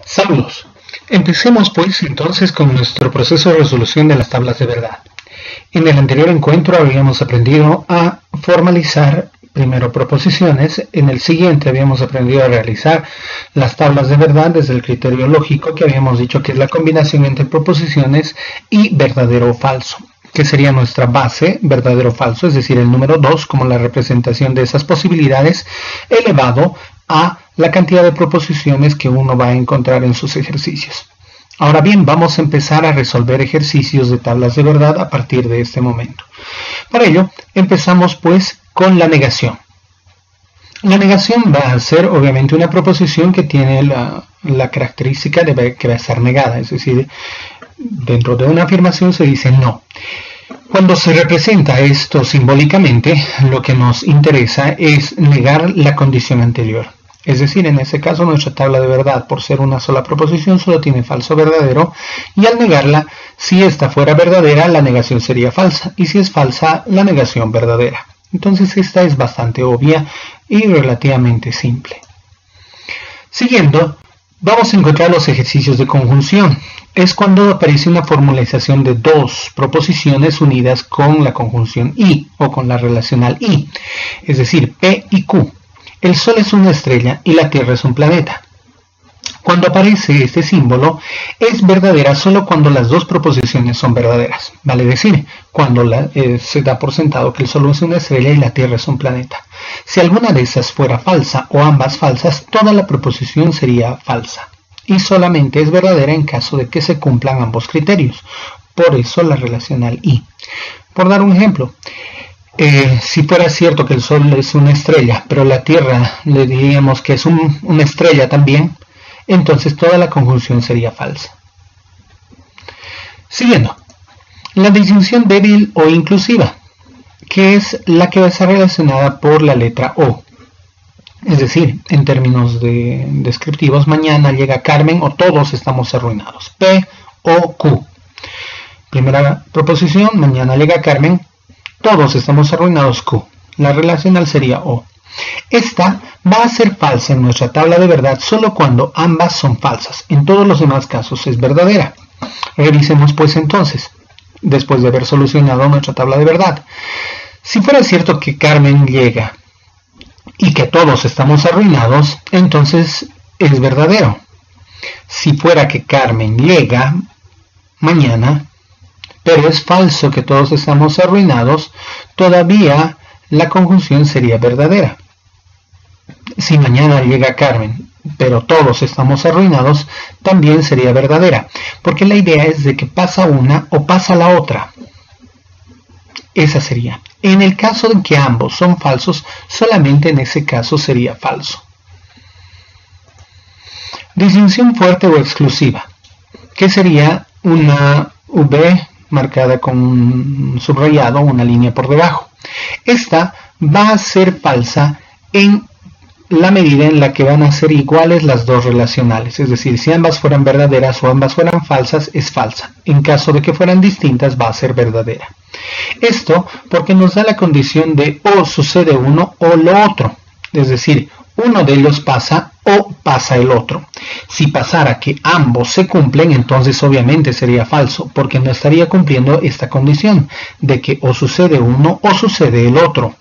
Saludos. Empecemos pues entonces con nuestro proceso de resolución de las tablas de verdad. En el anterior encuentro habíamos aprendido a formalizar primero proposiciones, en el siguiente habíamos aprendido a realizar las tablas de verdad desde el criterio lógico que habíamos dicho que es la combinación entre proposiciones y verdadero o falso, que sería nuestra base, verdadero o falso, es decir, el número 2 como la representación de esas posibilidades elevado a la cantidad de proposiciones que uno va a encontrar en sus ejercicios. Ahora bien, vamos a empezar a resolver ejercicios de tablas de verdad a partir de este momento. Para ello, empezamos pues con la negación. La negación va a ser obviamente una proposición que tiene la característica de que va a estar negada, es decir, dentro de una afirmación se dice no. Cuando se representa esto simbólicamente, lo que nos interesa es negar la condición anterior. Es decir, en ese caso nuestra tabla de verdad, por ser una sola proposición, solo tiene falso verdadero, y al negarla, si esta fuera verdadera, la negación sería falsa, y si es falsa, la negación verdadera. Entonces esta es bastante obvia y relativamente simple. Siguiendo, vamos a encontrar los ejercicios de conjunción. Es cuando aparece una formalización de dos proposiciones unidas con la conjunción y o con la relacional y, es decir, P y Q. El Sol es una estrella y la Tierra es un planeta. Cuando aparece este símbolo, es verdadera solo cuando las dos proposiciones son verdaderas. Vale decir, cuando se da por sentado que el Sol es una estrella y la Tierra es un planeta. Si alguna de esas fuera falsa o ambas falsas, toda la proposición sería falsa. Y solamente es verdadera en caso de que se cumplan ambos criterios. Por eso la relacional y. Por dar un ejemplo, si fuera cierto que el Sol es una estrella, pero la Tierra le diríamos que es una estrella también, entonces toda la conjunción sería falsa. Siguiendo, la disjunción débil o inclusiva, que es la que va a estar relacionada por la letra O. Es decir, en términos descriptivos, mañana llega Carmen o todos estamos arruinados. P o Q. Primera proposición, mañana llega Carmen, todos estamos arruinados, Q. La relacional sería O. Esta va a ser falsa en nuestra tabla de verdad solo cuando ambas son falsas. En todos los demás casos es verdadera. Revisemos pues entonces, después de haber solucionado nuestra tabla de verdad. Si fuera cierto que Carmen llega y que todos estamos arruinados, entonces es verdadero. Si fuera que Carmen llega mañana, pero es falso que todos estamos arruinados, todavía la conjunción sería verdadera. Si mañana llega Carmen, pero todos estamos arruinados, también sería verdadera, porque la idea es de que pasa una o pasa la otra. Esa sería. En el caso de que ambos son falsos, solamente en ese caso sería falso. Disjunción fuerte o exclusiva, que sería una V marcada con un subrayado, una línea por debajo. Esta va a ser falsa en la medida en la que van a ser iguales las dos relacionales, es decir, si ambas fueran verdaderas o ambas fueran falsas, es falsa. En caso de que fueran distintas, va a ser verdadera. Esto porque nos da la condición de o sucede uno o lo otro, es decir, uno de ellos pasa o pasa el otro. Si pasara que ambos se cumplen, entonces obviamente sería falso, porque no estaría cumpliendo esta condición de que o sucede uno o sucede el otro.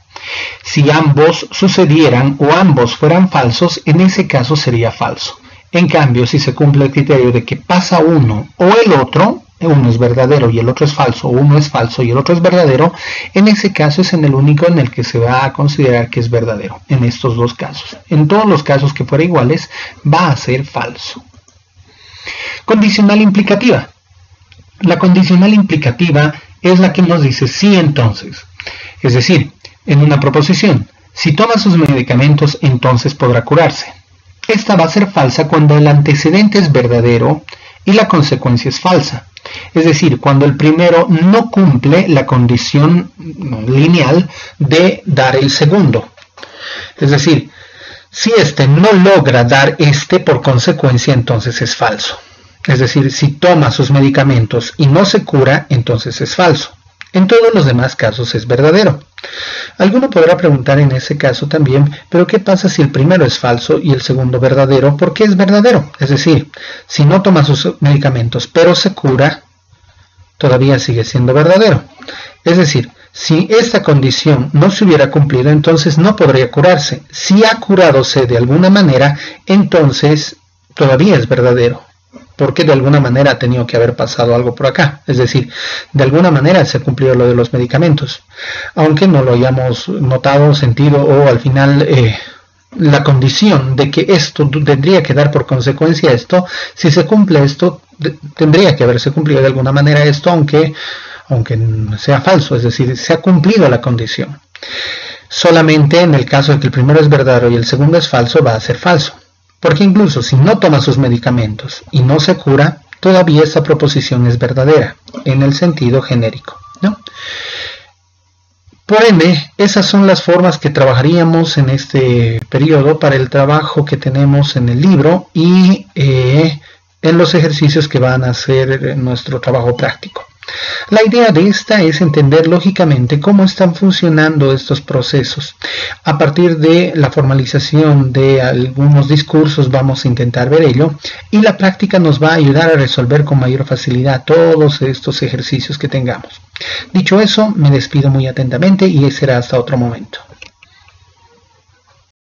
Si ambos sucedieran o ambos fueran falsos, en ese caso sería falso. En cambio, si se cumple el criterio de que pasa uno o el otro, uno es verdadero y el otro es falso, o uno es falso y el otro es verdadero, en ese caso es en el único en el que se va a considerar que es verdadero, en estos dos casos. En todos los casos que fuera iguales, va a ser falso. Condicional implicativa. La condicional implicativa es la que nos dice sí entonces. Es decir, en una proposición, si toma sus medicamentos, entonces podrá curarse. Esta va a ser falsa cuando el antecedente es verdadero y la consecuencia es falsa. Es decir, cuando el primero no cumple la condición lineal de dar el segundo. Es decir, si este no logra dar este, por consecuencia, entonces es falso. Es decir, si toma sus medicamentos y no se cura, entonces es falso. En todos los demás casos es verdadero. Alguno podrá preguntar en ese caso también, pero ¿qué pasa si el primero es falso y el segundo verdadero? ¿Por qué es verdadero? Es decir, si no toma sus medicamentos pero se cura, todavía sigue siendo verdadero. Es decir, si esta condición no se hubiera cumplido, entonces no podría curarse. Si ha curadose de alguna manera, entonces todavía es verdadero, porque de alguna manera ha tenido que haber pasado algo por acá. Es decir, de alguna manera se ha cumplido lo de los medicamentos, aunque no lo hayamos notado, sentido, o al final la condición de que esto tendría que dar por consecuencia esto. Si se cumple esto, tendría que haberse cumplido de alguna manera esto, aunque sea falso. Es decir, se ha cumplido la condición. Solamente en el caso de que el primero es verdadero y el segundo es falso, va a ser falso. Porque incluso si no toma sus medicamentos y no se cura, todavía esta proposición es verdadera, en el sentido genérico, ¿no? Por ende, esas son las formas que trabajaríamos en este periodo para el trabajo que tenemos en el libro y en los ejercicios que van a ser nuestro trabajo práctico. La idea de esta es entender lógicamente cómo están funcionando estos procesos. A partir de la formalización de algunos discursos vamos a intentar ver ello, y la práctica nos va a ayudar a resolver con mayor facilidad todos estos ejercicios que tengamos. Dicho eso, me despido muy atentamente y será hasta otro momento.